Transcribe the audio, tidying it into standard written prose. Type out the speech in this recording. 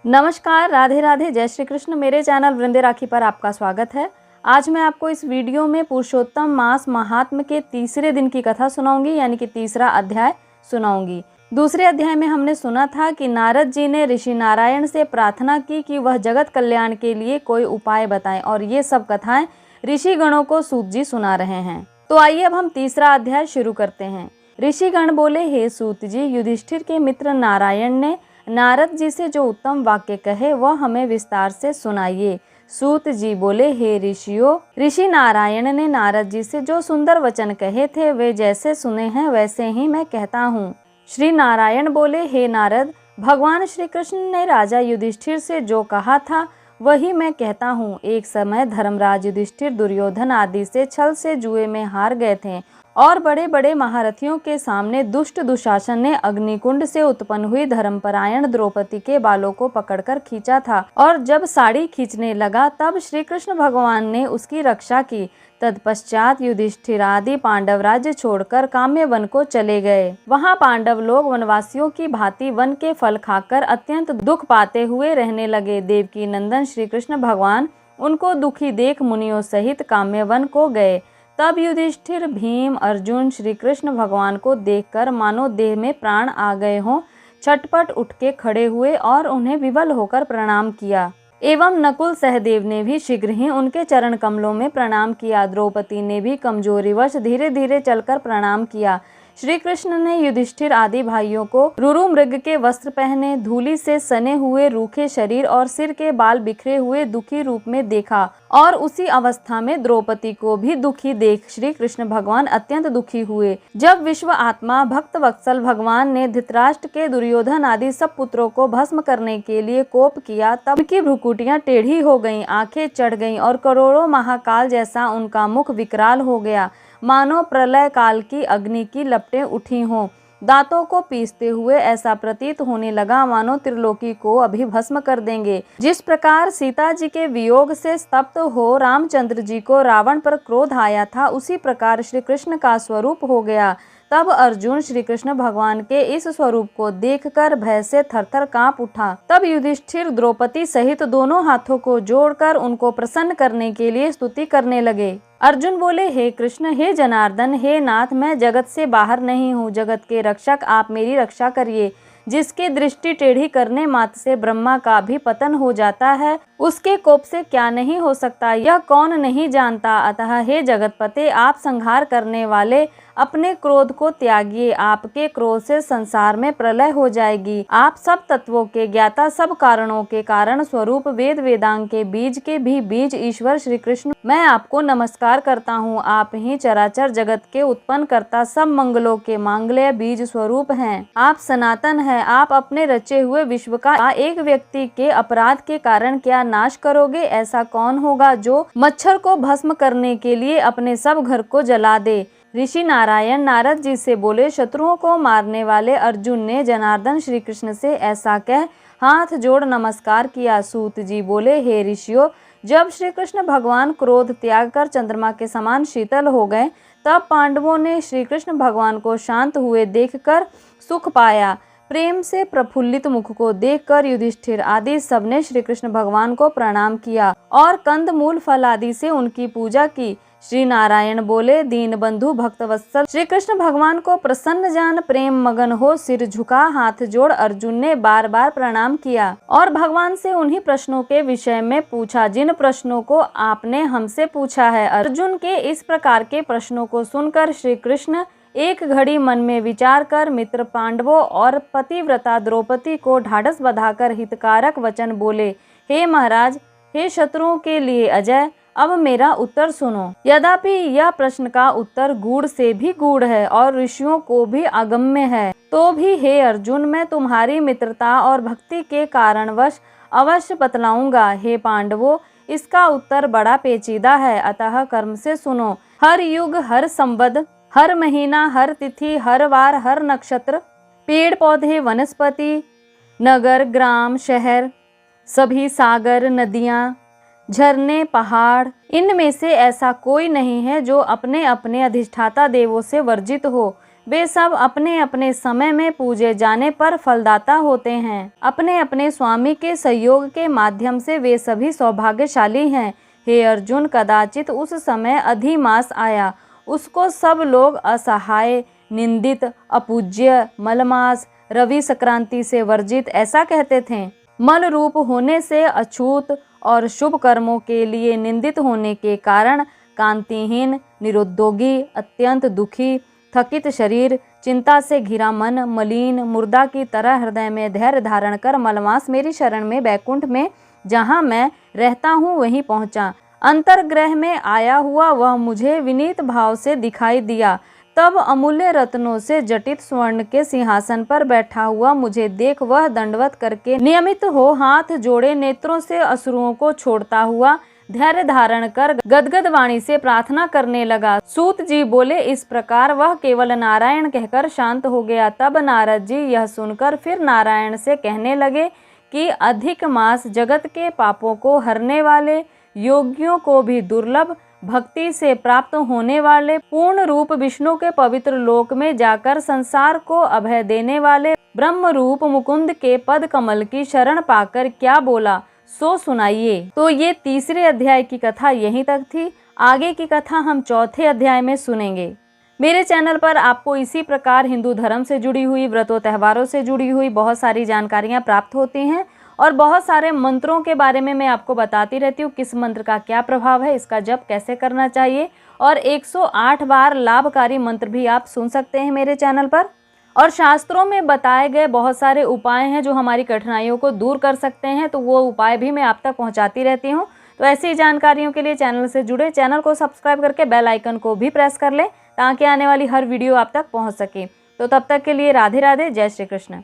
नमस्कार, राधे राधे, जय श्री कृष्ण। मेरे चैनल वृंदे राखी पर आपका स्वागत है। आज मैं आपको इस वीडियो में पुरुषोत्तम मास महात्म के तीसरे दिन की कथा सुनाऊंगी, यानी कि तीसरा अध्याय सुनाऊंगी। दूसरे अध्याय में हमने सुना था कि नारद जी ने ऋषि नारायण से प्रार्थना की कि वह जगत कल्याण के लिए कोई उपाय बताएं, और ये सब कथाएं ऋषि गणों को सूत जी सुना रहे हैं। तो आइए अब हम तीसरा अध्याय शुरू करते हैं। ऋषिगण बोले, हे सूत जी, युधिष्ठिर के मित्र नारायण ने नारद जी से जो उत्तम वाक्य कहे वह हमें विस्तार से सुनाइए। सूत जी बोले, हे ऋषियों, ऋषि नारायण ने नारद जी से जो सुंदर वचन कहे थे वे जैसे सुने हैं वैसे ही मैं कहता हूँ। श्री नारायण बोले, हे नारद, भगवान श्री कृष्ण ने राजा युधिष्ठिर से जो कहा था वही मैं कहता हूँ। एक समय धर्मराज युधिष्ठिर दुर्योधन आदि से छल से जुए में हार गए थे और बड़े बड़े महारथियों के सामने दुष्ट दुशासन ने अग्निकुंड से उत्पन्न हुई धर्मपरायण द्रौपदी के बालों को पकड़कर खींचा था, और जब साड़ी खींचने लगा तब श्री कृष्ण भगवान ने उसकी रक्षा की। तत्पश्चात युधिष्ठिर आदि पांडव राज्य छोड़कर काम्य वन को चले गए। वहां पांडव लोग वनवासियों की भांति वन के फल खाकर अत्यंत दुख पाते हुए रहने लगे। देवकी नंदन श्री कृष्ण भगवान उनको दुखी देख मुनियों सहित काम्य वन को गए। तब युधिष्ठिर, भीम, अर्जुन श्री कृष्ण भगवान को देखकर मानो देह में प्राण आ गए हों, छटपट उठ के खड़े हुए और उन्हें विवल होकर प्रणाम किया। एवं नकुल सहदेव ने भी शीघ्र ही उनके चरण कमलों में प्रणाम किया। द्रौपदी ने भी कमजोरीवश धीरे धीरे चलकर प्रणाम किया। श्री कृष्ण ने युधिष्ठिर आदि भाइयों को रुरु मृग के वस्त्र पहने, धूलि से सने हुए रूखे शरीर और सिर के बाल बिखरे हुए दुखी रूप में देखा, और उसी अवस्था में द्रौपदी को भी दुखी देख श्री कृष्ण भगवान अत्यंत दुखी हुए। जब विश्व आत्मा भक्त वत्सल भगवान ने धृतराष्ट्र के, दुर्योधन आदि सब पुत्रों को भस्म करने के लिए कोप किया, तब उनकी भ्रुकुटियां टेढ़ी हो गईं, आंखें चढ़ गईं और करोड़ों महाकाल जैसा उनका मुख विकराल हो गया, मानो प्रलय काल की अग्नि की लपटें उठी हों। दांतों को पीसते हुए ऐसा प्रतीत होने लगा मानो त्रिलोकी को अभी भस्म कर देंगे। जिस प्रकार सीता जी के वियोग से स्तब्ध हो रामचंद्र जी को रावण पर क्रोध आया था, उसी प्रकार श्री कृष्ण का स्वरूप हो गया। तब अर्जुन श्री कृष्ण भगवान के इस स्वरूप को देखकर भय से थरथर कांप उठा। तब युधिष्ठिर द्रौपदी सहित दोनों हाथों को जोड़कर उनको प्रसन्न करने के लिए स्तुति करने लगे। अर्जुन बोले, हे कृष्ण, हे जनार्दन, हे नाथ, मैं जगत से बाहर नहीं हूँ। जगत के रक्षक, आप मेरी रक्षा करिए। जिसकी दृष्टि टेढ़ी करने मात्र से ब्रह्मा का भी पतन हो जाता है, उसके कोप से क्या नहीं हो सकता, यह कौन नहीं जानता। अतः हे जगतपते, आप संहार करने वाले, अपने क्रोध को त्यागिए। आपके क्रोध से संसार में प्रलय हो जाएगी। आप सब तत्वों के ज्ञाता, सब कारणों के कारण स्वरूप, वेद वेदांग के बीज के भी बीज ईश्वर श्री कृष्ण, मैं आपको नमस्कार करता हूँ। आप ही चराचर जगत के उत्पन्न करता, सब मंगलों के मांगल्य बीज स्वरूप हैं। आप सनातन है। आप अपने रचे हुए विश्व का एक व्यक्ति के अपराध के कारण क्या नाश करोगे? ऐसा कौन होगा जो मच्छर को भस्म करने के लिए अपने सब घर को जला दे? ऋषि नारायण नारद जी से बोले, शत्रुओं को मारने वाले अर्जुन ने जनार्दन श्री कृष्ण से ऐसा कह हाथ जोड़ नमस्कार किया। सूत जी बोले, हे ऋषियों, जब श्री कृष्ण भगवान क्रोध त्याग कर चंद्रमा के समान शीतल हो गए, तब पांडवों ने श्री कृष्ण भगवान को शांत हुए देखकर सुख पाया। प्रेम से प्रफुल्लित मुख को देखकर युधिष्ठिर आदि सबने श्री कृष्ण भगवान को प्रणाम किया और कंद मूल फल आदि से उनकी पूजा की। श्री नारायण बोले, दीन बंधु भक्तवत्सल श्री कृष्ण भगवान को प्रसन्न जान प्रेम मगन हो सिर झुका हाथ जोड़ अर्जुन ने बार बार प्रणाम किया और भगवान से उन्हीं प्रश्नों के विषय में पूछा जिन प्रश्नों को आपने हमसे पूछा है। अर्जुन के इस प्रकार के प्रश्नों को सुनकर श्री कृष्ण एक घड़ी मन में विचार कर मित्र पांडवों और पतिव्रता द्रौपदी को ढाढ़स बंधाकर हितकारक वचन बोले, हे महाराज, हे शत्रुओं के लिए अजय, अब मेरा उत्तर सुनो। यद्यपि यह प्रश्न का उत्तर गूढ़ से भी गूढ़ है और ऋषियों को भी अगम्य है, तो भी हे अर्जुन, मैं तुम्हारी मित्रता और भक्ति के कारणवश अवश्य बतलाऊंगा। हे पांडवों, इसका उत्तर बड़ा पेचीदा है, अतः कर्म से सुनो। हर युग, हर संवद, हर महीना, हर तिथि, हर वार, हर नक्षत्र, पेड़ पौधे, वनस्पति, नगर, ग्राम, शहर, सभी सागर, नदियाँ, झरने, पहाड़, इनमें से ऐसा कोई नहीं है जो अपने अपने अधिष्ठाता देवों से वर्जित हो। वे सब अपने अपने समय में पूजे जाने पर फलदाता होते हैं। अपने अपने स्वामी के सहयोग के माध्यम से वे सभी सौभाग्यशाली हैं। हे अर्जुन, कदाचित उस समय अधिमास आया, उसको सब लोग असहाय, निंदित, अपूज्य, मलमास, रवि संक्रांति से वर्जित ऐसा कहते थे। मल रूप होने से अछूत और शुभ कर्मों के लिए निंदित होने के कारण कांतिहीन, निरुद्योगी, अत्यंत दुखी, थकित शरीर, चिंता से घिरा मन, मलिन, मुर्दा की तरह हृदय में धैर्य धारण कर मलमास मेरी शरण में बैकुंठ में जहाँ मैं रहता हूँ वहीं पहुँचा। अंतर्ग्रह में आया हुआ वह मुझे विनीत भाव से दिखाई दिया। तब अमूल्य रत्नों से जटित स्वर्ण के सिंहासन पर बैठा हुआ मुझे देख वह दंडवत करके नियमित हो हाथ जोड़े नेत्रों से असुरों को छोड़ता हुआ धैर्य धारण कर गदगद वाणी से प्रार्थना करने लगा। सूत जी बोले, इस प्रकार वह केवल नारायण कहकर शांत हो गया। तब नारद जी यह सुनकर फिर नारायण से कहने लगे कि अधिक मास जगत के पापों को हरने वाले, योगियों को भी दुर्लभ भक्ति से प्राप्त होने वाले, पूर्ण रूप विष्णु के पवित्र लोक में जाकर संसार को अभय देने वाले ब्रह्म रूप मुकुंद के पद कमल की शरण पाकर क्या बोला सो सुनाइए। तो ये तीसरे अध्याय की कथा यहीं तक थी। आगे की कथा हम चौथे अध्याय में सुनेंगे। मेरे चैनल पर आपको इसी प्रकार हिंदू धर्म से जुड़ी हुई, व्रतों त्योहारों से जुड़ी हुई बहुत सारी जानकारियाँ प्राप्त होती हैं और बहुत सारे मंत्रों के बारे में मैं आपको बताती रहती हूँ, किस मंत्र का क्या प्रभाव है, इसका जप कैसे करना चाहिए, और 108 बार लाभकारी मंत्र भी आप सुन सकते हैं मेरे चैनल पर। और शास्त्रों में बताए गए बहुत सारे उपाय हैं जो हमारी कठिनाइयों को दूर कर सकते हैं, तो वो उपाय भी मैं आप तक पहुंचाती रहती हूं। तो ऐसी जानकारियों के लिए चैनल से जुड़े, चैनल को सब्सक्राइब करके बेल आइकन को भी प्रेस कर लें ताकि आने वाली हर वीडियो आप तक पहुंच सके। तो तब तक के लिए राधे राधे, जय श्री कृष्ण।